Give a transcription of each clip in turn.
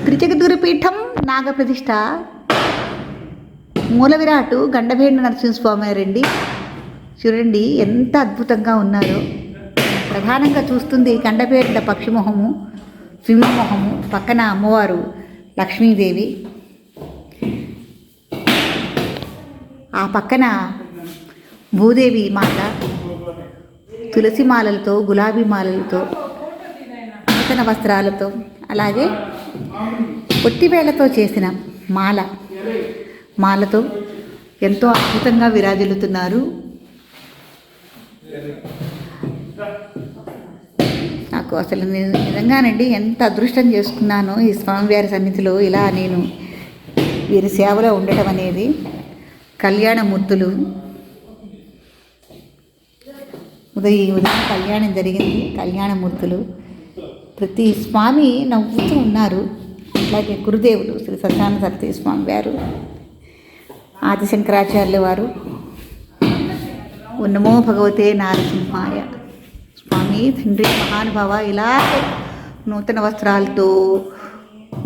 త్రిజగద్గురుపీఠం నాగప్రతిష్ఠ మూల విరాటు గండభేండ నరసింహస్వామి రండి. చూడండి ఎంత అద్భుతంగా ఉన్నారో. ప్రధానంగా చూస్తుంది గండభేండ పక్షిమొహము, సింహమొహము, పక్కన అమ్మవారు లక్ష్మీదేవి, ఆ పక్కన భూదేవి మాత తులసి మాలలతో, గులాబీ మాలలతో, నూతన వస్త్రాలతో, అలాగే పొట్టివేళ్లతో చేసిన మాలతో ఎంతో అద్భుతంగా విరాజిల్లుతున్నారు. నాకు అసలు నిజంగానండి ఎంత అదృష్టం చేసుకున్నాను ఈ స్వామివారి సన్నిధిలో ఇలా నేను వీరి సేవలో ఉండటం అనేది. కళ్యాణమూర్తులు ఉదయం కళ్యాణం జరిగింది. కళ్యాణమూర్తులు ప్రతి స్వామి నవ్వుతూ ఉన్నారు. అట్లాగే గురుదేవులు శ్రీ సత్యానంద సరస్వతి స్వామి వారు, ఆదిశంకరాచార్యుల వారు, నమో భగవతే నారసింహాయ. స్వామి తండ్రి మహానుభావ ఇలాగే నూతన వస్త్రాలతో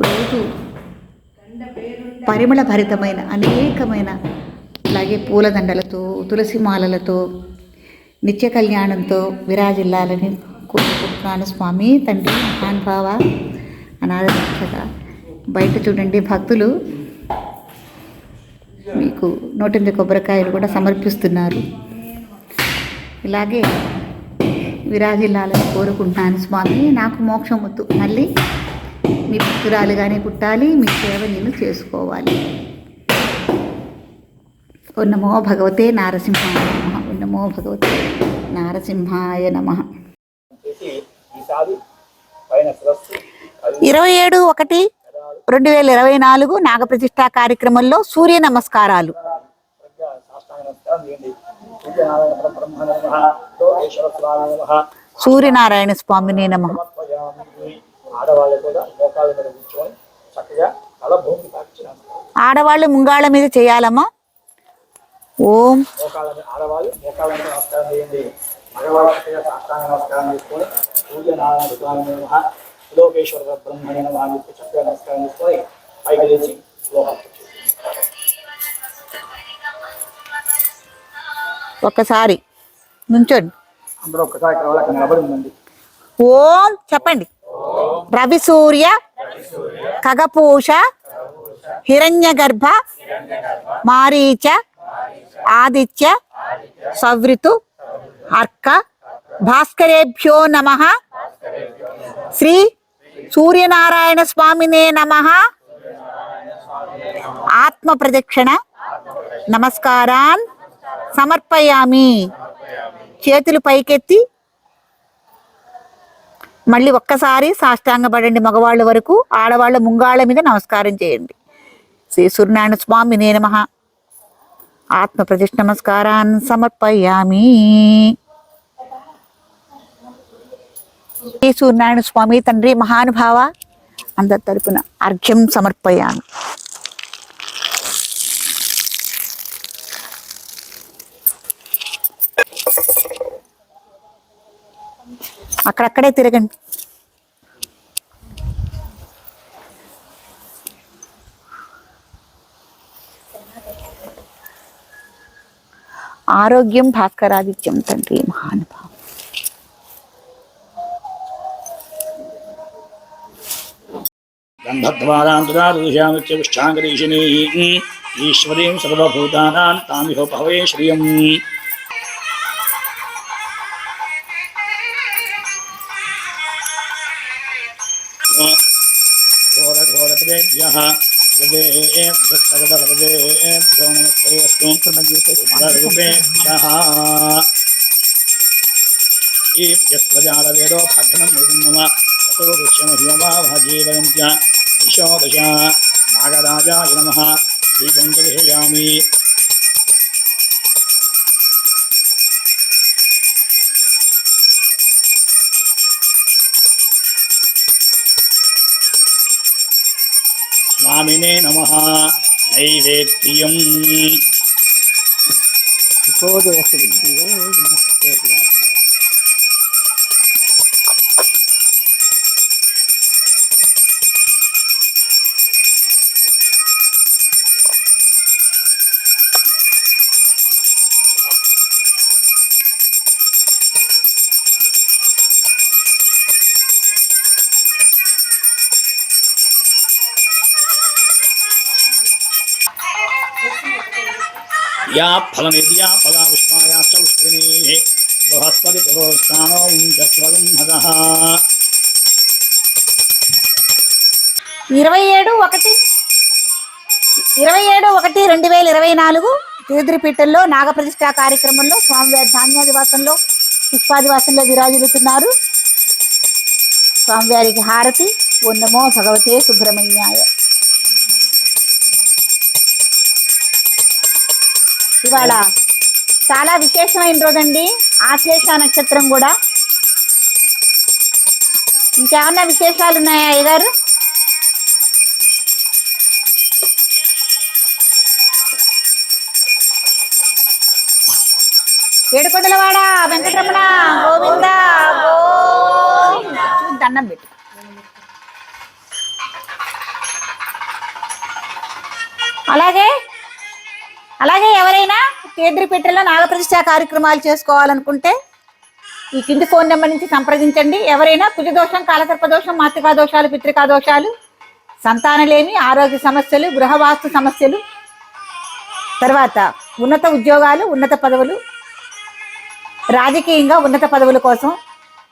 రోజు పరిమళ భరితమైన అనేకమైన, అలాగే పూలదండలతో, తులసి మాలలతో, నిత్య కళ్యాణంతో విరాజిల్లాలని కోరుకుంటున్నాను. స్వామి తండ్రి మహానుభావ అనాథ. బయట చూడండి భక్తులు మీకు 108 కొబ్బరికాయలు కూడా సమర్పిస్తున్నారు. ఇలాగే విరాజిల్లాలని కోరుకుంటున్నాను స్వామి. నాకు మోక్షం వద్దు, మళ్ళీ మీ భక్తురాలుగానే పుట్టాలి, మీ సేవ నేను చేసుకోవాలి. ఓ నమో భగవతే నారసింహాయ నమః. ఓ నమో భగవతే నారసింహాయ నమః. 27/1/2024 నాగప్రతిష్ఠా కార్యక్రమంలో సూర్య నమస్కారాలు. సూర్యనారాయణ స్వామినే నమః. ఆడవాళ్ళు ముంగాళ్ళ మీద చేయాలమ్మా. ఓం ఒక్కసారి నుంచోండి. ఓం చెప్పండి. రవి సూర్య ఖగపూష హిరణ్యగర్భ మారీచ ఆదిత్య సవృతు అర్క భాస్కరేభ్యో నమః. శ్రీ సూర్యనారాయణ స్వామినే నమః. ఆత్మ ప్రదక్షిణ నమస్కారాన్ సమర్పయామి. చేతులు పైకెత్తి మళ్ళీ ఒక్కసారి సాష్టాంగపడండి. మగవాళ్ళ వరకు, ఆడవాళ్ళ ముంగాళ్ళ మీద నమస్కారం చేయండి. శ్రీ సూర్యనారాయణ స్వామినే నమః. ఆత్మ ప్రతిష్ఠ నమస్కారాన్ని సమర్పయామి. శ్రీ సూర్యనారాయణ స్వామి తండ్రి మహానుభావ అందరి తరపున అర్ఘ్యం సమర్పయామి. అక్కడక్కడే తిరగండి. ఆరోగ్యం భాస్కరాదిత్యం తండ్రి మహానుభావం. గంధద్వారాంతరారుషామిత్యుష్టాంగరీషిణీ ఈశ్వరీం సర్వభూతానాం తామిహ భవే శ్రియం. ఘోరఘోరతరేభ్యః సర్వేభ్యః సర్వసర్వేభ్యో నమస్తేస్తు. రూపేభ్యః ఈప్యస్వజాలవేదో పఠనం నమ తతో ఋష్యమహ్యమా భాజీవయంత్య దిశో దశ నాగరాజాయ నమః. దీపం దర్శయామి. స్వామినే నమః. నైవేద్యం या फलमेद्या फला उष्मायाश्च उष्णिनीः बृहस्पति पुरोस्थानो उञ्चस्वगुंहतः 27/1/2024 తిరుద్రిపీఠంలో నాగప్రతిష్ఠా కార్యక్రమంలో స్వామివారి ధాన్యాదివాసంలో పుష్పాదివాసంలో విరాజిల్లుతున్నారు. స్వామివారికి హారతి. ఓం నమో భగవతే సుబ్రహ్మణ్యాయ. ఇవాళ చాలా విశేషమైన రోజండి. ఆశ్లేష నక్షత్రం కూడా. ఇంకేమన్నా విశేషాలు ఉన్నాయా అయ్యగారు? ఏడుకొండలవాడ వెంకటరమణ గోవింద దండం పెట్టు. అలాగే ఎవరైనా కేంద్రపేటలో నాగప్రతిష్ఠా కార్యక్రమాలు చేసుకోవాలనుకుంటే ఈ కింది ఫోన్ నెంబర్ నుంచి సంప్రదించండి. ఎవరైనా కుజదోషం, కాలసర్పదోషం, మాతృకా దోషాలు, పితృకా దోషాలు, సంతానలేమి, ఆరోగ్య సమస్యలు, గృహవాస్తు సమస్యలు, తర్వాత ఉన్నత ఉద్యోగాలు, ఉన్నత పదవులు, రాజకీయంగా ఉన్నత పదవుల కోసం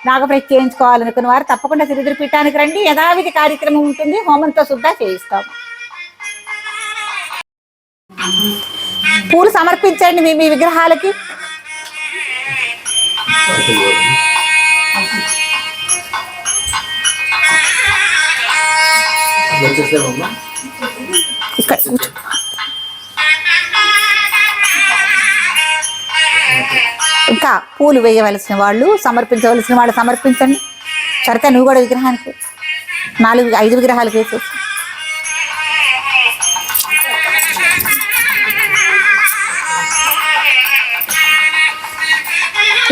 నాగప్రతిష్ఠ చేయించుకోవాలనుకున్న వారు తప్పకుండా తిరుద్రిపీఠానికి రండి. యథావిధి కార్యక్రమం ఉంటుంది. హోమంతో సుద్ధా చేయిస్తాం. పూలు సమర్పించండి మీ విగ్రహాలకి. ఇక్కడ కూర్చో. ఇంకా పూలు వేయవలసిన వాళ్ళు, సమర్పించవలసిన వాళ్ళు సమర్పించండి. సరిత నువ్వు కూడా విగ్రహానికి 4-5 విగ్రహాలు వేసు.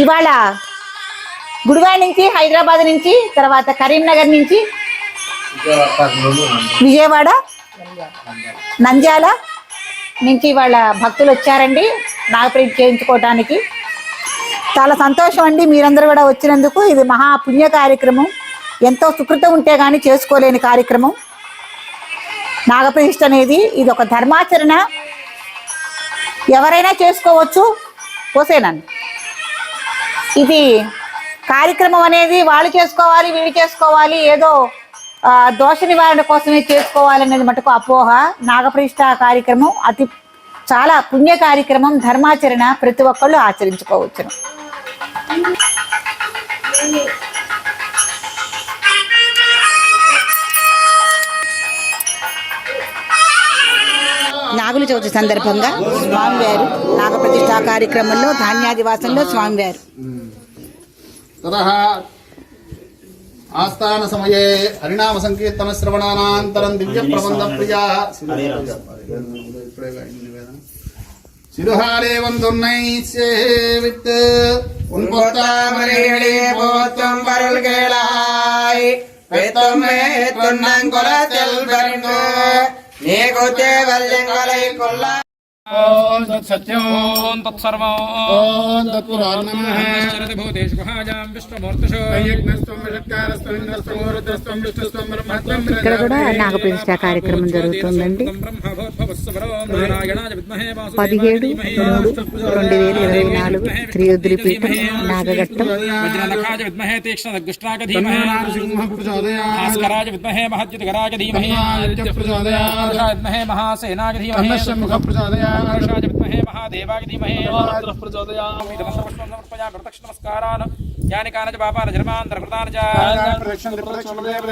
ఇవాళ గుడివాడ నుంచి, హైదరాబాద్ నుంచి, తర్వాత కరీంనగర్ నుంచి, విజయవాడ, నంద్యాల నుంచి ఇవాళ భక్తులు వచ్చారండి నాగప్రతిష్ఠ చేయించుకోవటానికి. చాలా సంతోషం అండి మీరందరూ కూడా వచ్చినందుకు. ఇది మహా పుణ్య కార్యక్రమం. ఎంతో సుకృతం ఉంటే కానీ చేసుకోలేని కార్యక్రమం నాగప్రతిష్ఠ అనేది. ఇది ఒక ధర్మాచరణ. ఎవరైనా చేసుకోవచ్చు. పోసేనండి. ఇది కార్యక్రమం అనేది వాళ్ళు చేసుకోవాలి, వీళ్ళు చేసుకోవాలి, ఏదో దోష నివారణ కోసమే చేసుకోవాలనేది మటుకు అపోహ. నాగప్రతిష్ఠ కార్యక్రమం చాలా పుణ్య కార్యక్రమం, ధర్మాచరణ. ప్రతి ఒక్కళ్ళు ఆచరించుకోవచ్చును. నాగుల చవితి సందర్భంగా స్వామివారు నాగప్రతిష్ఠా కార్యక్రమంలో ధాన్యాదివాసంలో స్వామివారు ఆస్థాన సమయే హరినామ సంకీర్తన శ్రవణానంతరం దివ్య ప్రబంధ ప్రియా சிறுகாலே வந்துன்னை சேவித்து உன் பொத்தாமரைகளே போத்தும் பருள் கேளாய் பெத்தம்மே தொன்னங்குலத்தில் பரிந்து நீ கொத்தே வல்யங்களை கொல்ல ఓం సత్యం తత్సర్వం ఓం తత్పురాణమః శరది భూతేషు గుహాజాం విష్ణుమూర్తిషు యజ్ఞస్త్వం విషట్కారస్త్వం ఇంద్రస్త్వం వరుద్రస్త్వం విష్ణుస్త్వం బ్రహ్మత్వం ఇక్కడ కూడా నాగప్రతిష్ఠా కార్యక్రమం జరుగుతుందండి. 17/3/2024 తిరుద్రిపీఠం నాగఘట్టం. వజ్రనఖాయ విద్మహే తీక్ష్ణదగ్గుష్ట్రాక ధీమహి భాస్కరాయ విద్మహే మహద్యుతికరాయ ధీమహి విద్మహే మహాసేనాయ ధీమహి పురుషాయ విద్మహే మహాదేవాయ ధీమహి ప్రచోదయామి. ప్రదక్షిణ నమస్కారాన్ యాని కానచ పాపాన జన్మాంతర కృతాన చ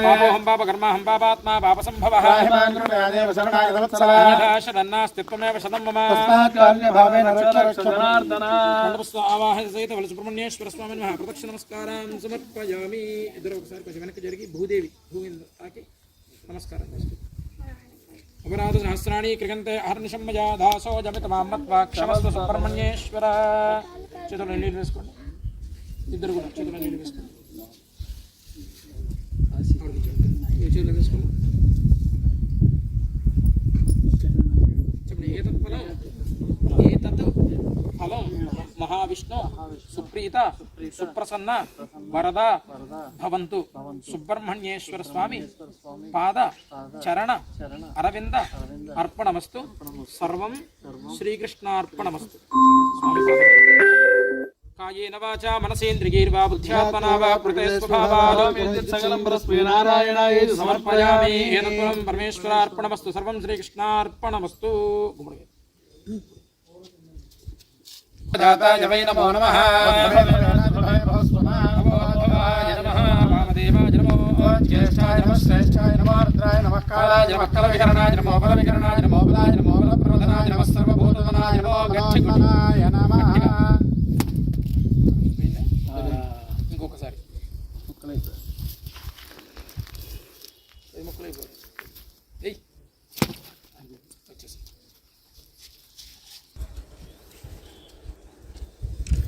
పాపోహం పాప కర్మాహం పాపాత్మా పాప సంభవః యథా శతన్నాస్తిత్వమేవ శతం మమ ఆవాహన సహిత వల సుబ్రహ్మణ్యేశ్వర స్వామి నమః. ప్రదక్షిణ నమస్కారం సమర్పయామి. ఇద్దరు ఒకసారి కొంచెం వెనక్కి జరిగి భూదేవి భూమి తాకి నమస్కారం చేస్తారు. అపరాధ సహస్రాణి క్రికంతే అహర్నిశం మయా దాసో జమితమామత్వా క్షమస్వ సుబ్రహ్మణ్యేశ్వర. చేతుల్లో నీళ్ళు వేసుకోండి. ఇద్దరు కూడా చేతుల్లో నీళ్ళు వేసుకోండి. చేతుల్లో వేసుకోండి. చెప్పండి. ఏతత్ ఫలం మహావిష్ణు సుప్రీత సుప్రసన్న వరద భవంతు. సుబ్రహ్మణ్యేశ్వర స్వామి పాద చరణ అరవింద అర్పణమస్తు. సర్వం శ్రీకృష్ణార్పణమస్తు. కాయేన వాచా మనసేంద్రియైర్వా బుద్ధ్యాత్మనా వా కృతే స్వభావాత్ సకలం పరస్మై నారాయణాయేతి సమర్పయామి. ఏతత్వం పరమేశ్వరార్పణమస్తు. సర్వం శ్రీకృష్ణార్పణమస్తు. దాతాయ వై నమో నమః. నమోద్భవాయ నమః. వామదేవాయ నమో. జ్యేష్ఠాయ నమః. శ్రేష్ఠాయ నమో. రుద్రాయ నమః. కాలాయ నమః. కలవికరణాయ నమో. బలవికరణాయ నమో. బలాయ నమో. బలప్రవదనాయ నమః. సర్వభూతవనాయ నమో. గట్టిగుణాయ నమః. ఇంకొకసారి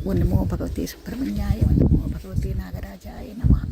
ఓం నమో భగవతే సుబ్రహ్మణ్యాయ, ఓం నమో భగవతే నాగరాజాయ నమః.